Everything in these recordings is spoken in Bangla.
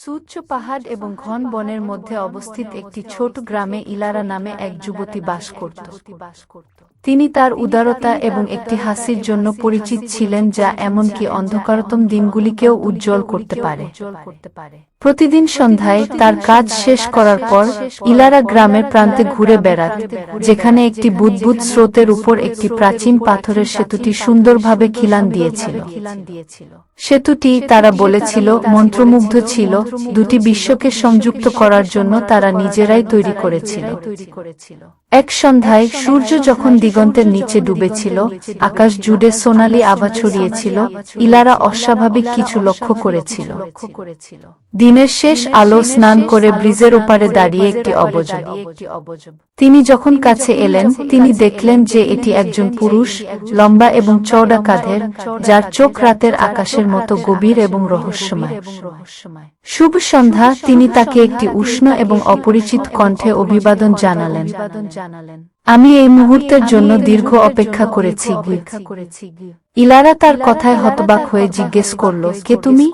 সুউচ্চ পাহাড় এবং ঘন বনের মধ্যে অবস্থিত একটি ছোট গ্রামে ইলারা নামে এক যুবতী বাস করত। তিনি তার উদারতা এবং একটি হাসির জন্য পরিচিত ছিলেন, যা এমনকি অন্ধকারতম দিনগুলিকেও উজ্জ্বল করতে পারে। প্রতিদিন সন্ধ্যায় তার কাজ শেষ করার পর ইলারা গ্রামের প্রান্তে ঘুরে বেড়াত, যেখানে একটি বুদবুদ স্রোতের উপর একটি প্রাচীন পাথরের সেতুটি সুন্দরভাবে খিলান দিয়েছিল। সেতুটি, তারা বলেছিল, মন্ত্রমুগ্ধ ছিল, দুটি বিশ্বকে সংযুক্ত করার জন্য তারা নিজেরাই তৈরি করেছিল। এক সন্ধ্যায় সূর্য যখন দিগন্তের নিচে ডুবেছিল, আকাশ জুড়ে সোনালি আভা ছড়িয়েছিল, ইলারা অস্বাভাবিক কিছু লক্ষ্য করেছিল। দিনের শেষ আলো স্নান করে ব্রিজের ওপারে দাঁড়িয়ে একটি অবয়ব। তিনি যখন কাছে এলেন, তিনি দেখলেন যে এটি একজন পুরুষ, লম্বা এবং চওড়া কাঁধের, যার চোখ রাতের আকাশের মতো গভীর এবং রহস্যময়। শুভ সন্ধ্যা, তিনি তাকে একটি উষ্ণ এবং অপরিচিত কণ্ঠে অভিবাদন জানালেন। আমি এই মুহূর্তের জন্য দীর্ঘ অপেক্ষা করেছি। ইলারা তার কথায় হতবাক হয়ে জিজ্ঞেস করল, কে তুমি?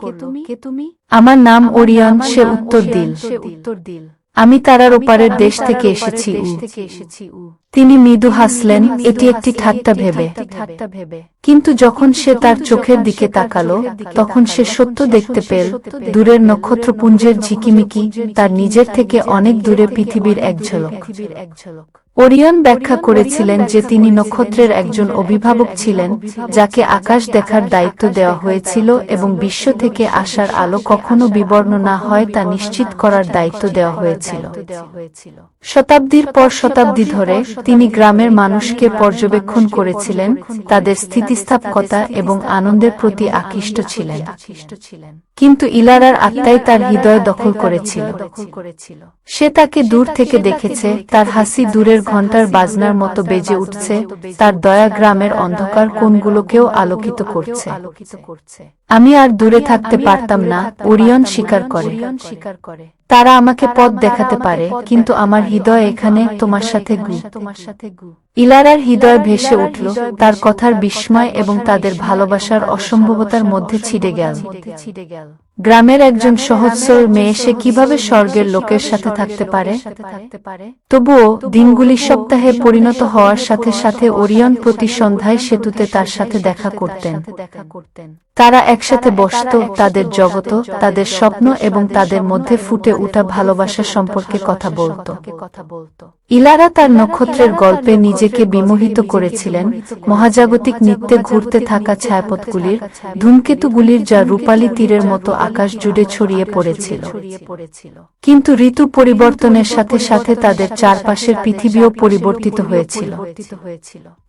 আমার নাম ওরিয়ন, সে উত্তর দিল। আমি তারার ওপারের দেশ থেকে এসেছি। তিনি মৃদু হাসলেন, এটি একটি ঠাট্টা ভেবে। কিন্তু যখন সে তার চোখের দিকে তাকালো, তখন সে সত্য দেখতে পেল, দূরের নক্ষত্রপুঞ্জের ঝিকিমিকি, তার নিজের থেকে অনেক দূরে পৃথিবীর এক ঝলক। ওরিয়ন ব্যাখ্যা করেছিলেন যে তিনি নক্ষত্রের একজন অভিভাবক ছিলেন, যাকে আকাশ দেখার দায়িত্ব দেওয়া হয়েছিল এবং বিশ্ব থেকে আসার আলো কখনো বিবর্ণ না হয় তা নিশ্চিত করার দায়িত্ব দেওয়া হয়েছিল। শতাব্দীর পর শতাব্দী ধরে তিনি গ্রামের মানুষকে পর্যবেক্ষণ করেছিলেন, তাদের স্থিতিস্থাপকতা এবং আনন্দের প্রতি আকৃষ্ট ছিলেন। কিন্তু ইলারার আত্মাই তার হৃদয় দখল করেছিল। সে তাকে দূর থেকে দেখেছে, তার হাসি দূরের ঘণ্টার বাজনার মতো বেজে উঠছে, তার দয়া গ্রামের অন্ধকার কোণগুলোকেও আলোকিত করছে। আমি আর দূরে থাকতে পারতাম না, ওরিয়ন স্বীকার করে। তারা আমাকে পথ দেখাতে পারে, কিন্তু আমার হৃদয় এখানে তোমার সাথে গু। ইলারার হৃদয় ভেসে উঠল, তার কথার বিস্ময় এবং তাদের ভালোবাসার অসম্ভবতার মধ্যে ছিঁড়ে গেল। গ্রামের একজন সহজ সরল মেয়ে, সে কিভাবে স্বর্গের লোকের সাথে থাকতে পারে? তবুও দিনগুলি সপ্তাহে পরিণত হওয়ার সাথে সাথে ওরিয়ন প্রতি সন্ধ্যায় সেতুতে তার সাথে দেখা করতেন। তারা একসাথে বসত, তাদের জগত, তাদের স্বপ্ন এবং তাদের মধ্যে ফুটে ওঠা ভালোবাসা সম্পর্কে কথা বলত। ইলারা তার নক্ষত্রের গল্পে নিজেকে বিমোহিত করেছিলেন, মহাজাগতিক নৃত্যে ঘুরতে থাকা ছায়াপথগুলির, ধূমকেতুগুলির, যা রূপালী তীরের মতো আকাশ জুড়ে ছড়িয়ে পড়েছিল। কিন্তু ঋতু পরিবর্তনের সাথে সাথে তাদের চারপাশের পৃথিবীও পরিবর্তিত হয়েছিল।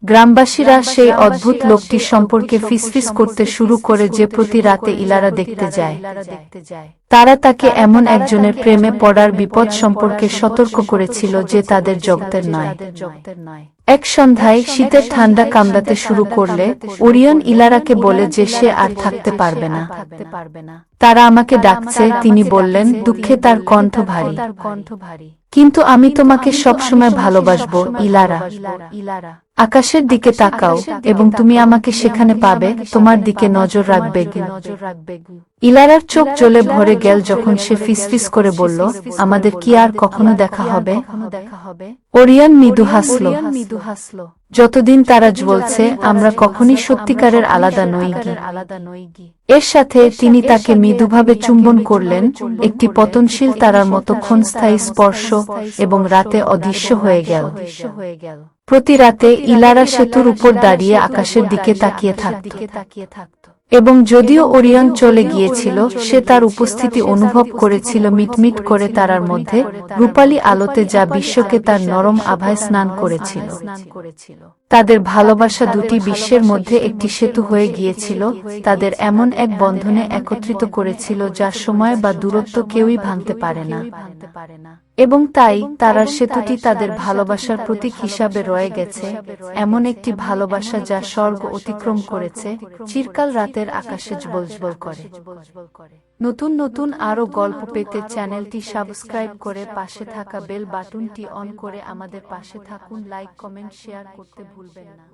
গ্রামবাসীরা সেই অদ্ভুত লোকটি সম্পর্কে ফিসফিস করতে শুরু করে, যে প্রতি রাতে ইলারা দেখতে যায়। তারা তাকে এমন একজনের প্রেমে পড়ার বিপদ সম্পর্কে সতর্ক করেছিল, যে তাদের জগতের নয়। এক সন্ধ্যায় শীতের ঠান্ডা কামড়াতে শুরু করলে, ওরিয়ন ইলারাকে বলে যে সে আর থাকতে পারবে না। তারা আমাকে ডাকছে, তিনি বললেন, দুঃখে তার কণ্ঠ ভারী। কিন্তু আমি তোমাকে সবসময় ভালোবাসবো, ইলারা। আকাশের দিকে তাকাও এবং তুমি আমাকে সেখানে পাবে, তোমার দিকে নজর রাখবে। ইলারার চোখ জ্বলে ভরে গেল যখন সে ফিসফিস করে বলল, আমাদের কি আর কখনো দেখা হবে? ওরিয়ন মৃদু হাসল। যতদিন তারা জ্বলছে, আমরা কখনই সত্যিকারের আলাদা নই। এর সাথে তিনি তাকে মৃদুভাবে চুম্বন করলেন, একটি পতনশীল তারার মতো ক্ষণস্থায়ী স্পর্শ, এবং রাতে অদৃশ্য হয়ে গেল। প্রতি রাতে ইলারা সেতুর উপর দাঁড়িয়ে আকাশের দিকে তাকিয়ে থাকত। এবং যদিও ওরিয়ন চলে গিয়েছিল, সে তার উপস্থিতি অনুভব করেছিল মিটমিট করে তারার মধ্যে, রূপালী আলোতে, যা বিশ্বকে তার নরম আভায় স্নান করেছিল। তাদের ভালোবাসা দুটি বিশ্বের মধ্যে একটি সেতু হয়ে গিয়েছিল, তাদের এমন এক বন্ধনে একত্রিত করেছিল যা সময় বা দূরত্ব কেউই ভাঙতে পারে না। এবং তাই তারার সেতুটি তাদের ভালোবাসার প্রতীক হিসাবে রয়ে গেছে, এমন একটি ভালোবাসা যা স্বর্গ অতিক্রম করেছে, চিরকাল রাতের আকাশে জ্বলজ্বল করে। নতুন নতুন আরো গল্প পেতে চ্যানেলটি সাবস্ক্রাইব করে পাশে থাকা বেল বাটনটি অন করে আমাদের পাশে থাকুন। লাইক, কমেন্ট, শেয়ার করতে ভুলবেন না।